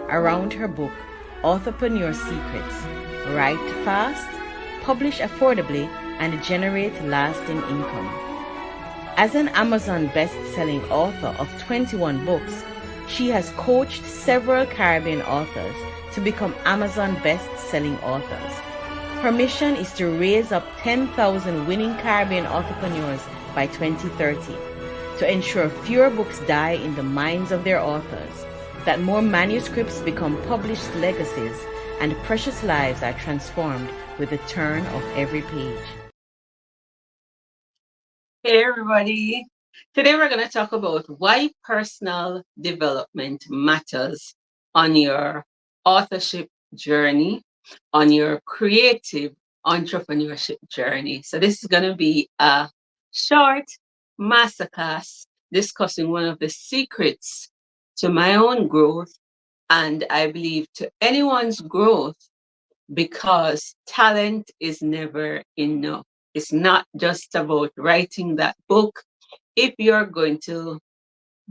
around her book, Authorpreneur Secrets: Write Fast, Publish Affordably, and Generate Lasting Income. As an Amazon best-selling author of 21 books, she has coached several Caribbean authors to become Amazon best-selling authors. Her mission is to raise up 10,000 winning Caribbean entrepreneurs by 2030, to ensure fewer books die in the minds of their authors, that more manuscripts become published legacies, and precious lives are transformed with the turn of every page. Hey everybody, today we're going to talk about why personal development matters on your authorship journey, on your creative entrepreneurship journey. So this is going to be a short masterclass discussing one of the secrets to my own growth, and I believe to anyone's growth, because talent is never enough. It's not just about writing that book. If you're going to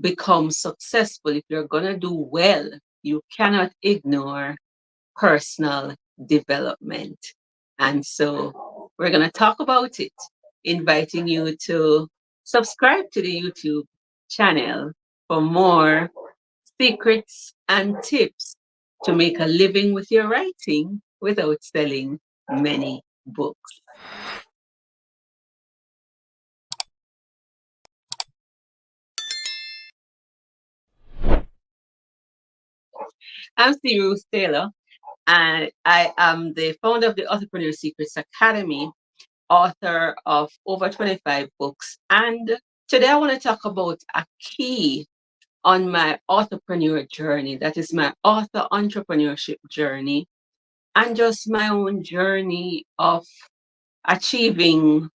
become successful, if you're going to do well, you cannot ignore personal development. And so we're going to talk about it, inviting you to subscribe to the YouTube channel for more secrets and tips to make a living with your writing without selling many books. I'm C. Ruth Taylor, and I am the founder of the Authorpreneur Secrets Academy, author of over 25 books. And today I want to talk about a key on my authorpreneur journey. That is my author entrepreneurship journey, and just my own journey of achieving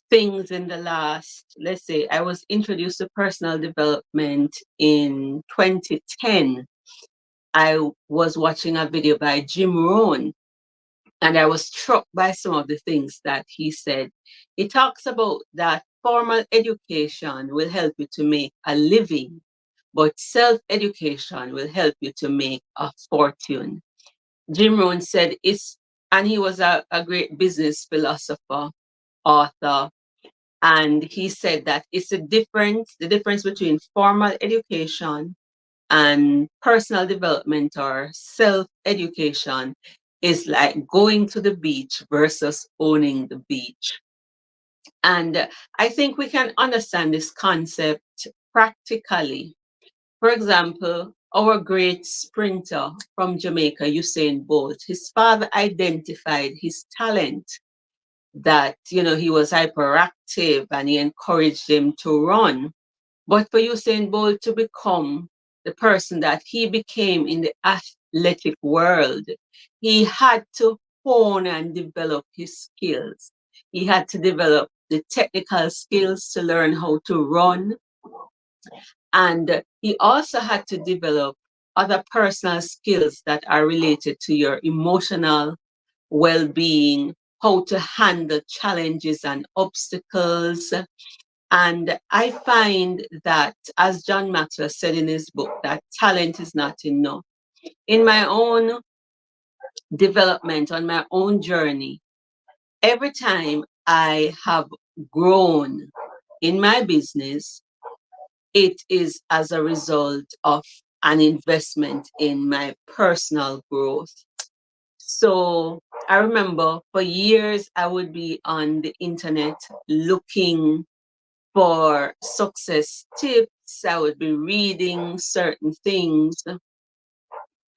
things in the last, let's say, I was introduced to personal development in 2010. I was watching a video by Jim Rohn, and I was struck by some of the things that he said. He talks about that formal education will help you to make a living, but self-education will help you to make a fortune. Jim Rohn said and he was a great business philosopher, author, and he said that it's the difference between formal education and personal development or self-education is like going to the beach versus owning the beach. And I think we can understand this concept practically. For example, our great sprinter from Jamaica, Usain Bolt, his father identified his talent, that he was hyperactive, and he encouraged him to run. But for Usain Bolt to become the person that he became in the athletic world, he had to hone and develop his skills. He had to develop the technical skills to learn how to run. And he also had to develop other personal skills that are related to your emotional well-being, how to handle challenges and obstacles. And I find that, as John Maxwell said in his book, that talent is not enough. In my own development, on my own journey, every time I have grown in my business, it is as a result of an investment in my personal growth. So I remember for years I would be on the internet looking for success tips. I would be reading certain things.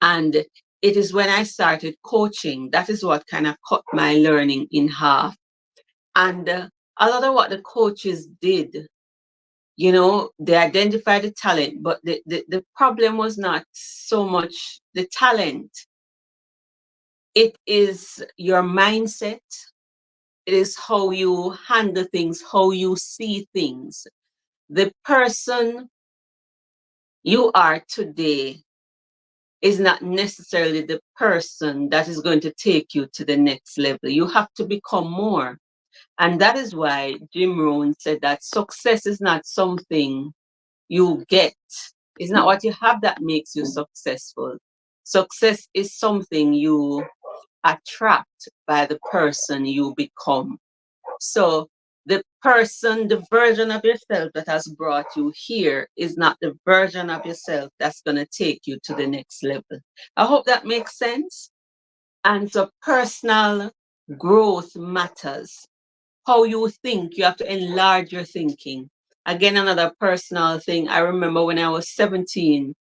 And it is when I started coaching, that is what kind of cut my learning in half. And a lot of what the coaches did, they identified the talent, but the problem was not so much the talent. It is your mindset. It is how you handle things, how you see things. The person you are today is not necessarily the person that is going to take you to the next level. You have to become more. And that is why Jim Rohn said that success is not something you get. It's not what you have that makes you successful. Success is something you attract by the person you become. So the version of yourself that has brought you here is not the version of yourself that's going to take you to the next level. I hope that makes sense. And so personal growth matters. How you think, you have to enlarge your thinking. Again, another personal thing. I remember when I was 17,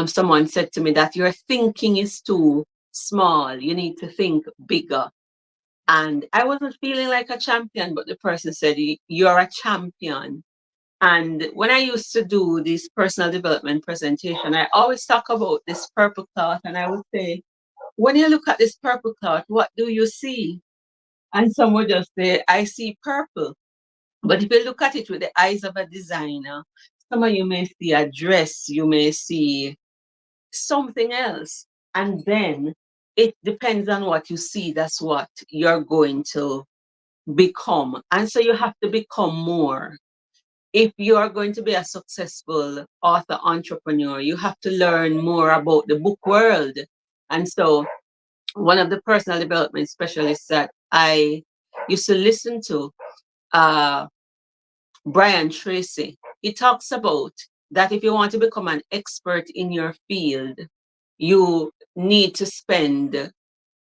someone said to me that your thinking is too small. You need to think bigger. And I wasn't feeling like a champion, but the person said, "You're a champion." And when I used to do this personal development presentation, I always talk about this purple cloth, and I would say, when you look at this purple cloth, what do you see? And some would just say, I see purple. But if you look at it with the eyes of a designer, some of you may see a dress, you may see something else. And then it depends on what you see. That's what you're going to become. And so you have to become more. If you are going to be a successful author entrepreneur, you have to learn more about the book world. And so one of the personal development specialists that I used to listen to, uh, Brian Tracy, he talks about that if you want to become an expert in your field, you need to spend,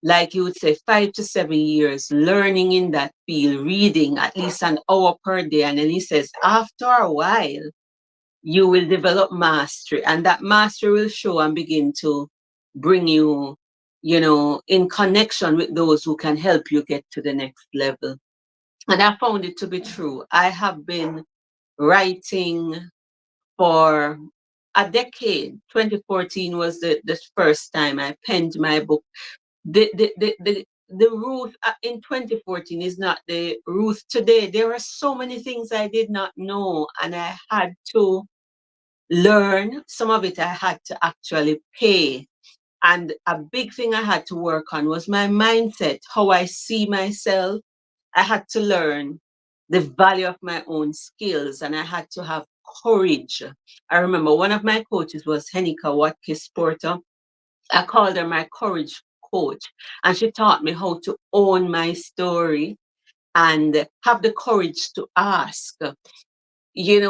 like you would say, 5 to 7 years learning in that field, reading at least an hour per day. And then he says, after a while, you will develop mastery, and that mastery will show and begin to bring you, in connection with those who can help you get to the next level. And I found it to be true. I have been writing for a decade. 2014 was the first time I penned my book. The Ruth in 2014 is not the Ruth today. There were so many things I did not know, and I had to learn. Some of it I had to actually pay. And a big thing I had to work on was my mindset, how I see myself. I had to learn the value of my own skills, and I had to have courage. I remember one of my coaches was Henika Watkins Porter. I called her my courage coach, and she taught me how to own my story and have the courage to ask.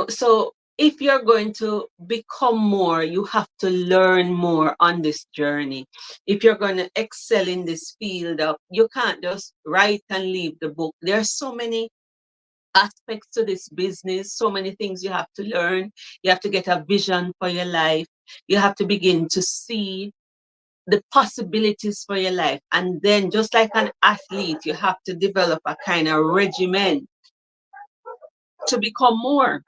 So if you're going to become more, you have to learn more on this journey. If you're going to excel in this field, you can't just write and leave the book. There are so many aspects to this business, so many things you have to learn. You have to get a vision for your life. You have to begin to see the possibilities for your life. And then, just like an athlete, you have to develop a kind of regimen to become more.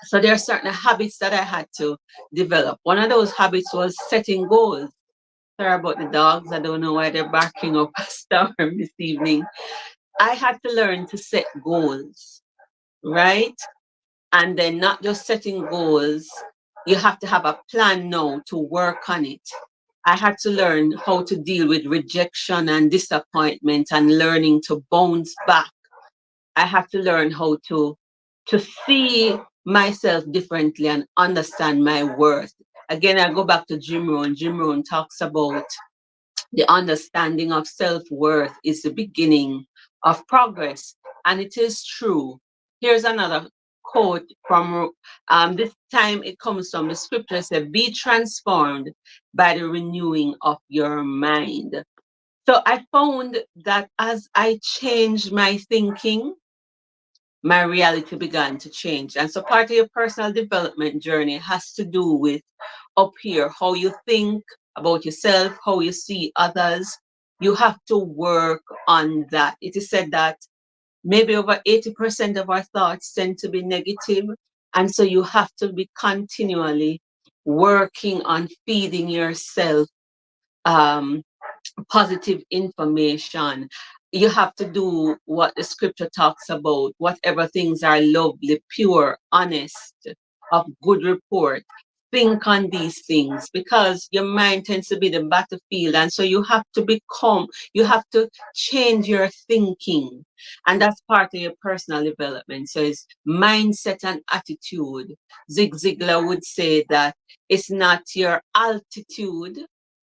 So there are certain habits that I had to develop. One of those habits was setting goals. Sorry about the dogs. I don't know why they're barking up a storm this evening. I had to learn to set goals, right? And then not just setting goals, you have to have a plan now to work on it. I had to learn how to deal with rejection and disappointment and learning to bounce back. I have to learn how to see myself differently and understand my worth. Again, I go back to Jim Rohn. Jim Rohn talks about the understanding of self-worth is the beginning of progress. And it is true. Here's another quote from this time it comes from the scripture. It said, be transformed by the renewing of your mind. So I found that as I changed my thinking, my reality began to change. And so part of your personal development journey has to do with up here, how you think about yourself, how you see others. You have to work on that. It is said that maybe over 80% of our thoughts tend to be negative. And so you have to be continually working on feeding yourself um, positive information. You have to do what the scripture talks about, whatever things are lovely, pure, honest, of good report. Think on these things because your mind tends to be the battlefield. And so you have to change your thinking. And that's part of your personal development. So it's mindset and attitude. Zig Ziglar would say that it's not your altitude,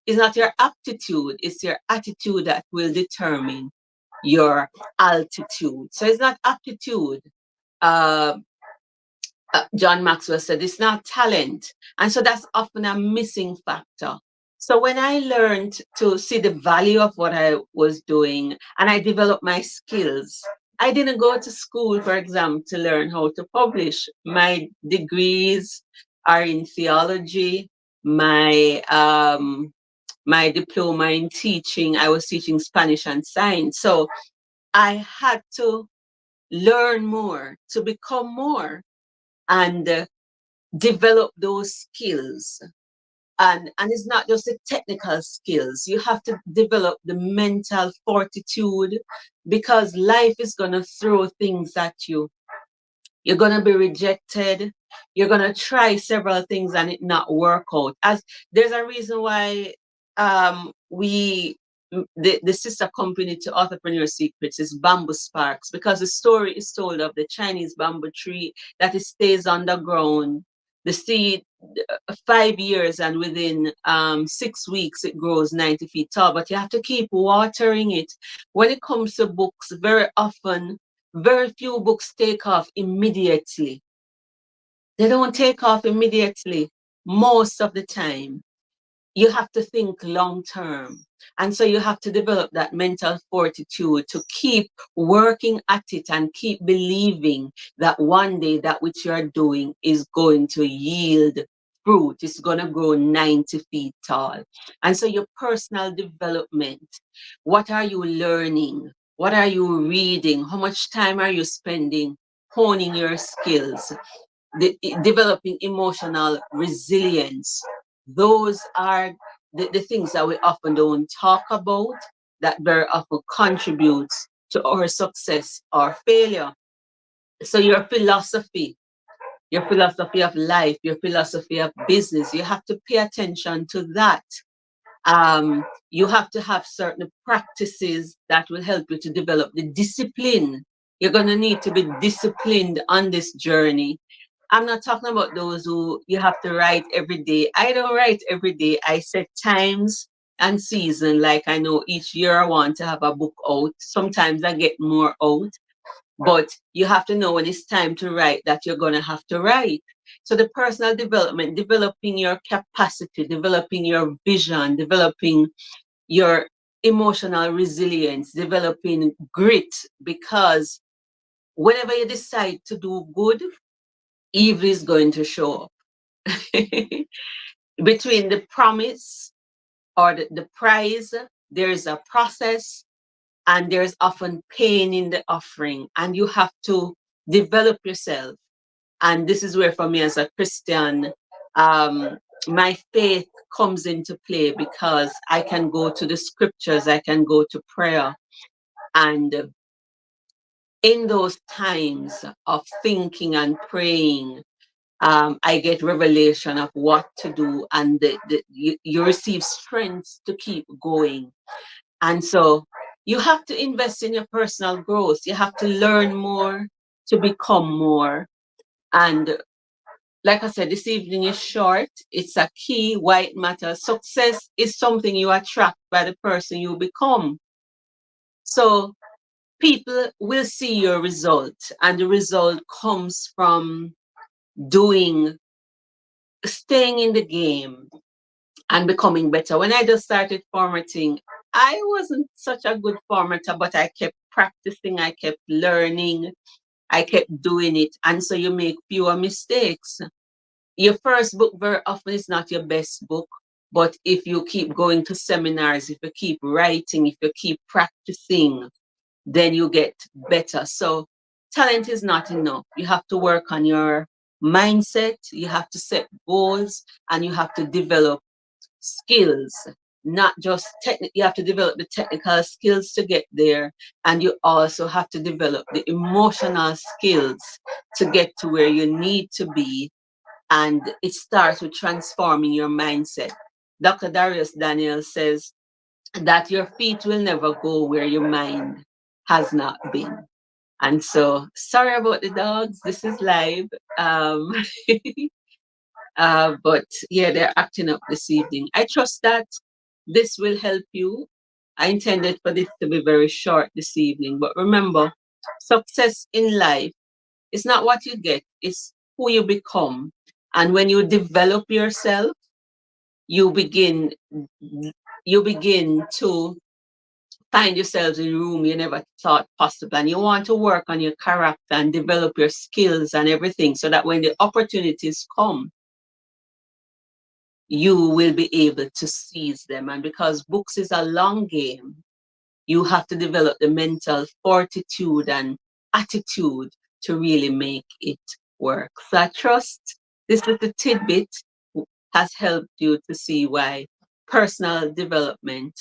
It's not your aptitude, it's your attitude that will determine your altitude. So it's not aptitude. Uh, John Maxwell said it's not talent. And so that's often a missing factor. So when I learned to see the value of what I was doing and I developed my skills, I didn't go to school, for example, to learn how to publish. My degrees are in theology. My diploma in teaching, I was teaching Spanish and science. So I had to learn more to become more and develop those skills. And it's not just the technical skills. You have to develop the mental fortitude because life is going to throw things at you. You're going to be rejected. You're going to try several things and it not work out. As there's a reason why the sister company to Authorpreneur Secrets is Bamboo Sparks, because the story is told of the Chinese bamboo tree that it stays underground. The seed, 5 years, and within 6 weeks it grows 90 feet tall. But you have to keep watering it. When it comes to books, very often, very few books take off immediately. They don't take off immediately most of the time. You have to think long term. And so you have to develop that mental fortitude to keep working at it and keep believing that one day that which you're doing is going to yield fruit. It's going to grow 90 feet tall. And so your personal development, what are you learning? What are you reading? How much time are you spending honing your skills? Developing emotional resilience. Those are the things that we often don't talk about that very often contributes to our success or failure. So your philosophy of life, your philosophy of business, you have to pay attention to that. You have to have certain practices that will help you to develop the discipline. You're going to need to be disciplined on this journey. I'm not talking about those who you have to write every day. I don't write every day. I set times and season. Like I know each year I want to have a book out. Sometimes I get more out, but you have to know when it's time to write that you're going to have to write. So the personal development, developing your capacity, developing your vision, developing your emotional resilience, developing grit, because whenever you decide to do good, evil is going to show up. Between the promise or the prize, there's a process and there's often pain in the offering, and you have to develop yourself. And this is where, for me as a Christian, um, my faith comes into play because I can go to the scriptures, I can go to prayer, and in those times of thinking and praying, I get revelation of what to do, and you receive strength to keep going. And so you have to invest in your personal growth. You have to learn more to become more. And like I said, this evening is short. It's a key why it matters. Success is something you attract by the person you become. So people will see your result, and the result comes from doing, staying in the game and becoming better. When I just started formatting, I wasn't such a good formatter, but I kept practicing, I kept learning, I kept doing it. And so you make fewer mistakes. Your first book very often is not your best book, but if you keep going to seminars, if you keep writing, if you keep practicing, then you get better. So talent is not enough. You have to work on your mindset, you have to set goals, and you have to develop skills, not just technical. You have to develop the technical skills to get there, and you also have to develop the emotional skills to get to where you need to be. And it starts with transforming your mindset. Dr. Darius Daniel says that your feet will never go where your mind has not been. And so, sorry about the dogs. This is live. Um, but yeah, they're acting up this evening. I trust that This will help you. I intended for this to be very short this evening, but remember, success in life is not what you get, it's who you become. And when you develop yourself, you begin you begin to find yourselves in a room you never thought possible. And you want to work on your character and develop your skills and everything so that when the opportunities come, you will be able to seize them. And because books is a long game, you have to develop the mental fortitude and attitude to really make it work. So I trust this little tidbit has helped you to see why personal development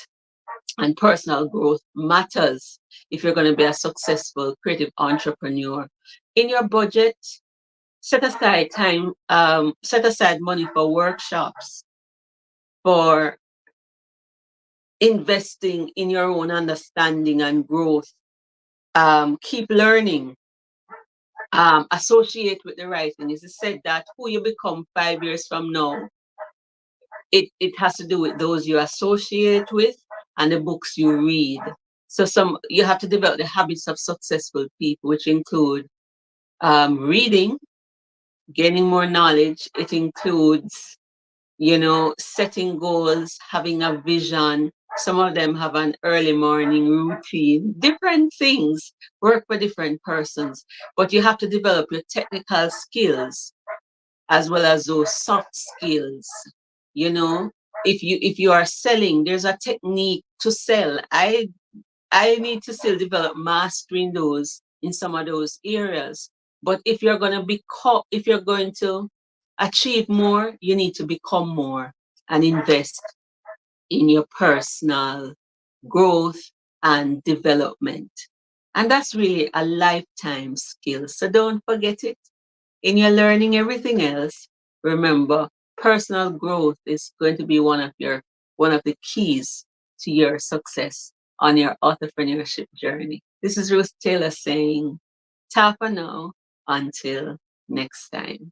and personal growth matters if you're going to be a successful creative entrepreneur. In your budget, set aside time, set aside money for workshops, for investing in your own understanding and growth. Keep learning. Associate with the right thing. It's said that who you become 5 years from now, it has to do with those you associate with and the books you read. So you have to develop the habits of successful people, which include reading, gaining more knowledge. It includes, setting goals, having a vision. Some of them have an early morning routine. Different things work for different persons, but you have to develop your technical skills as well as those soft skills. You know, if you are selling, there's a technique to sell. I need to still develop mastery in those in some of those areas. But if you're going to achieve more, you need to become more and invest in your personal growth and development. And that's really a lifetime skill. So don't forget it. In your learning everything else, remember personal growth is going to be one of the keys to your success on your entrepreneurship journey. This is Ruth Taylor saying, ta for now, until next time.